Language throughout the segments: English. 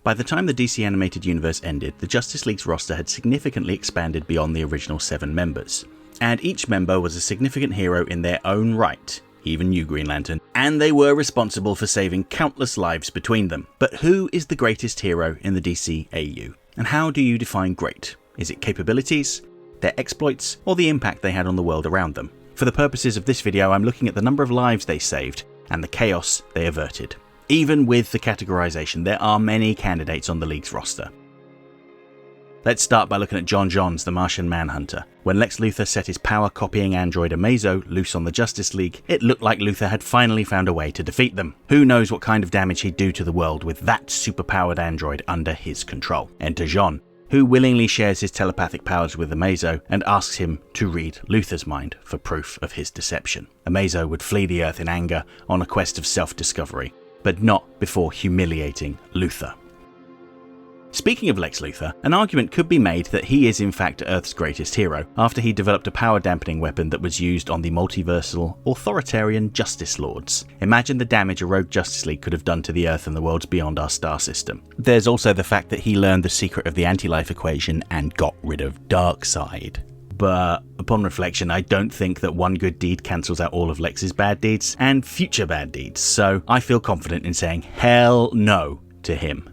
By the time the DC animated universe ended, the Justice League's roster had significantly expanded beyond the original 7 members. And each member was a significant hero in their own right, even you Green Lantern, and they were responsible for saving countless lives between them. But who is the greatest hero in the DCAU? And how do you define great? Is it capabilities, their exploits, or the impact they had on the world around them? For the purposes of this video, I'm looking at the number of lives they saved and the chaos they averted. Even with the categorization, there are many candidates on the League's roster. Let's start by looking at John Johns, the Martian Manhunter. When Lex Luthor set his power-copying android Amazo loose on the Justice League, it looked like Luthor had finally found a way to defeat them. Who knows what kind of damage he'd do to the world with that superpowered android under his control. Enter John, who willingly shares his telepathic powers with Amazo and asks him to read Luthor's mind for proof of his deception. Amazo would flee the Earth in anger on a quest of self-discovery, but not before humiliating Luthor. Speaking of Lex Luthor, an argument could be made that he is in fact Earth's greatest hero, after he developed a power-dampening weapon that was used on the multiversal, authoritarian Justice Lords. Imagine the damage a rogue Justice League could have done to the Earth and the worlds beyond our star system. There's also the fact that he learned the secret of the anti-life equation and got rid of Darkseid. But upon reflection, I don't think that one good deed cancels out all of Lex's bad deeds and future bad deeds, so I feel confident in saying hell no to him.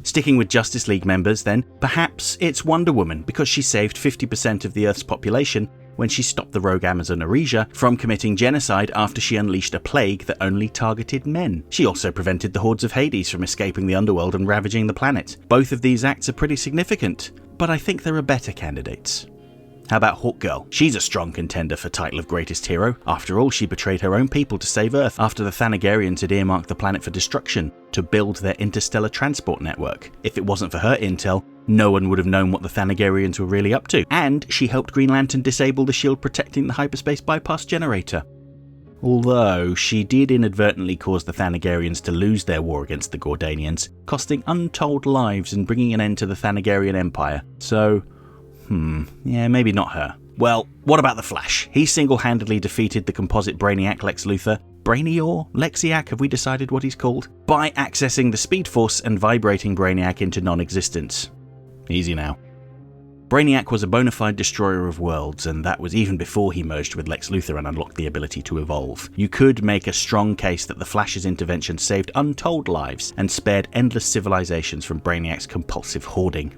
Sticking with Justice League members then, perhaps it's Wonder Woman, because she saved 50% of the Earth's population when she stopped the rogue Amazon Arisia from committing genocide after she unleashed a plague that only targeted men. She also prevented the hordes of Hades from escaping the underworld and ravaging the planet. Both of these acts are pretty significant, but I think there are better candidates. How about Hawkgirl? She's a strong contender for title of greatest hero. After all, she betrayed her own people to save Earth after the Thanagarians had earmarked the planet for destruction to build their interstellar transport network. If it wasn't for her intel, no one would have known what the Thanagarians were really up to. And she helped Green Lantern disable the shield protecting the hyperspace bypass generator. Although she did inadvertently cause the Thanagarians to lose their war against the Gordanians, costing untold lives and bringing an end to the Thanagarian Empire. So, yeah, maybe not her. Well, what about the Flash? He single-handedly defeated the composite Brainiac Lex Luthor, Brainior? Lexiac, have we decided what he's called? By accessing the Speed Force and vibrating Brainiac into non-existence. Easy now. Brainiac was a bona fide destroyer of worlds, and that was even before he merged with Lex Luthor and unlocked the ability to evolve. You could make a strong case that the Flash's intervention saved untold lives and spared endless civilizations from Brainiac's compulsive hoarding.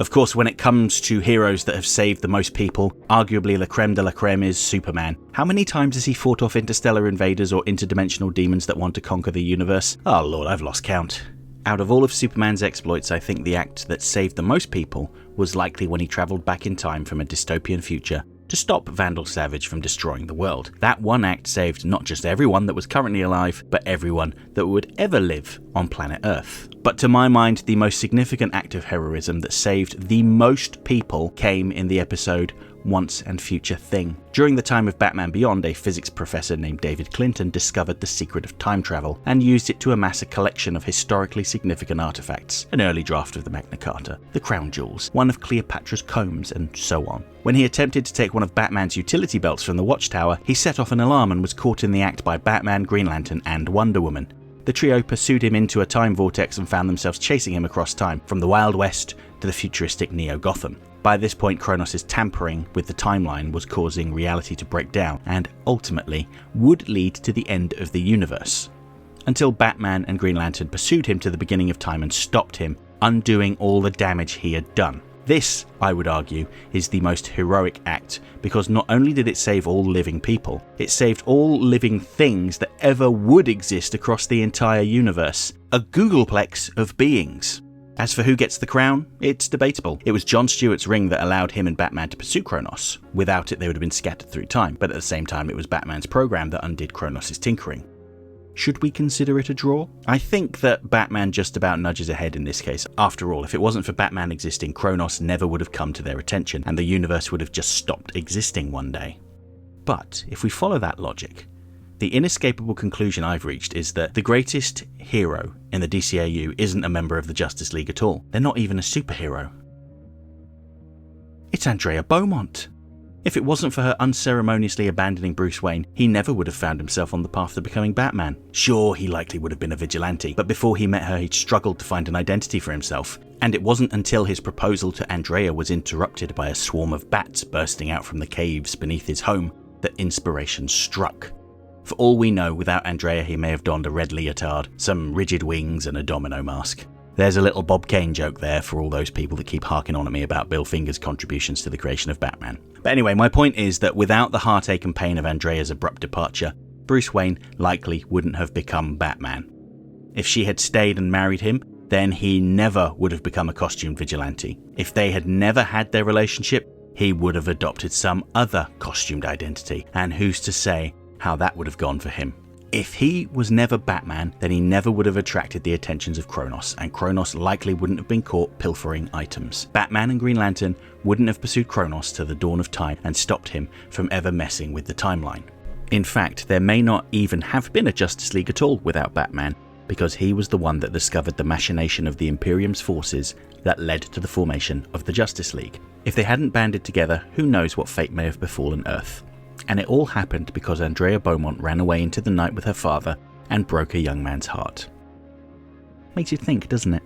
Of course, when it comes to heroes that have saved the most people, arguably la creme de la creme is Superman. How many times has he fought off interstellar invaders or interdimensional demons that want to conquer the universe? Oh lord, I've lost count. Out of all of Superman's exploits, I think the act that saved the most people was likely when he travelled back in time from a dystopian future to stop Vandal Savage from destroying the world. That one act saved not just everyone that was currently alive, but everyone that would ever live on planet Earth. But to my mind, the most significant act of heroism that saved the most people came in the episode Once and Future Thing. During the time of Batman Beyond, a physics professor named David Clinton discovered the secret of time travel and used it to amass a collection of historically significant artifacts, an early draft of the Magna Carta, the crown jewels, one of Cleopatra's combs, and so on. When he attempted to take one of Batman's utility belts from the Watchtower, he set off an alarm and was caught in the act by Batman, Green Lantern, and Wonder Woman. The trio pursued him into a time vortex and found themselves chasing him across time, from the Wild West to the futuristic Neo-Gotham. By this point, Kronos' tampering with the timeline was causing reality to break down and, ultimately, would lead to the end of the universe. Until Batman and Green Lantern pursued him to the beginning of time and stopped him, undoing all the damage he had done. This, I would argue, is the most heroic act, because not only did it save all living people, it saved all living things that ever would exist across the entire universe. A googleplex of beings. As for who gets the crown, it's debatable. It was Jon Stewart's ring that allowed him and Batman to pursue Kronos. Without it, they would have been scattered through time, but at the same time, it was Batman's program that undid Kronos' tinkering. Should we consider it a draw? I think that Batman just about nudges ahead in this case. After all, if it wasn't for Batman existing, Kronos never would have come to their attention, and the universe would have just stopped existing one day. But if we follow that logic, the inescapable conclusion I've reached is that the greatest hero in the DCAU isn't a member of the Justice League at all. They're not even a superhero. It's Andrea Beaumont. If it wasn't for her unceremoniously abandoning Bruce Wayne, he never would have found himself on the path to becoming Batman. Sure, he likely would have been a vigilante, but before he met her he'd struggled to find an identity for himself. And it wasn't until his proposal to Andrea was interrupted by a swarm of bats bursting out from the caves beneath his home that inspiration struck. For all we know, without Andrea he may have donned a red leotard, some rigid wings and a domino mask. There's a little Bob Kane joke there for all those people that keep harking on at me about Bill Finger's contributions to the creation of Batman. But anyway, my point is that without the heartache and pain of Andrea's abrupt departure, Bruce Wayne likely wouldn't have become Batman. If she had stayed and married him, then he never would have become a costumed vigilante. If they had never had their relationship, he would have adopted some other costumed identity, and who's to say how that would have gone for him. If he was never Batman, then he never would have attracted the attentions of Kronos, and Kronos likely wouldn't have been caught pilfering items. Batman and Green Lantern wouldn't have pursued Kronos to the dawn of time and stopped him from ever messing with the timeline. In fact, there may not even have been a Justice League at all without Batman, because he was the one that discovered the machination of the Imperium's forces that led to the formation of the Justice League. If they hadn't banded together, who knows what fate may have befallen Earth. And it all happened because Andrea Beaumont ran away into the night with her father and broke a young man's heart. Makes you think, doesn't it?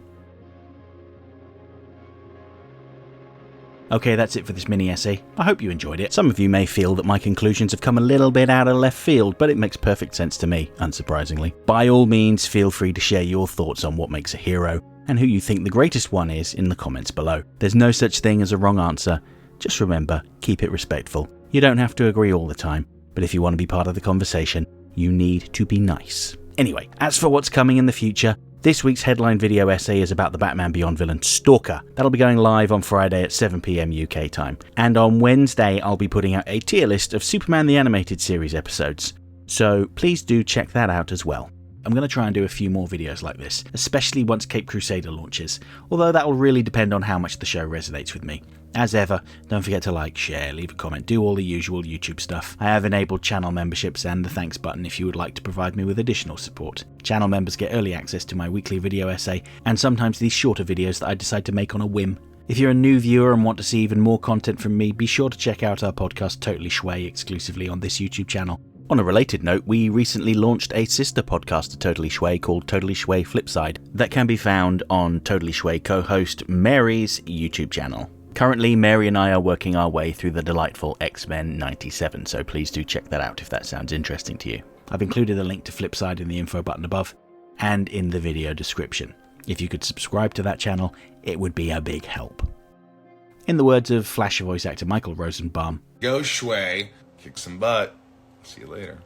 Okay, that's it for this mini essay. I hope you enjoyed it. Some of you may feel that my conclusions have come a little bit out of left field, but it makes perfect sense to me, unsurprisingly. By all means, feel free to share your thoughts on what makes a hero and who you think the greatest one is in the comments below. There's no such thing as a wrong answer. Just remember, keep it respectful. You don't have to agree all the time, but if you want to be part of the conversation, you need to be nice. Anyway, as for what's coming in the future, this week's headline video essay is about the Batman Beyond villain Stalker. That'll be going live on Friday at 7 PM UK time. And on Wednesday, I'll be putting out a tier list of Superman the Animated Series episodes. So please do check that out as well. I'm going to try and do a few more videos like this, especially once Cape Crusader launches, although that will really depend on how much the show resonates with me. As ever, don't forget to like, share, leave a comment, do all the usual YouTube stuff. I have enabled channel memberships and the thanks button if you would like to provide me with additional support. Channel members get early access to my weekly video essay, and sometimes these shorter videos that I decide to make on a whim. If you're a new viewer and want to see even more content from me, be sure to check out our podcast Totally Schway exclusively on this YouTube channel. On a related note, we recently launched a sister podcast to Totally Schway called Totally Schway Flipside that can be found on Totally Schway co-host Mary's YouTube channel. Currently, Mary and I are working our way through the delightful X-Men 97, so please do check that out if that sounds interesting to you. I've included a link to Flipside in the info button above and in the video description. If you could subscribe to that channel, it would be a big help. In the words of Flash voice actor Michael Rosenbaum, go Schway, kick some butt. See you later.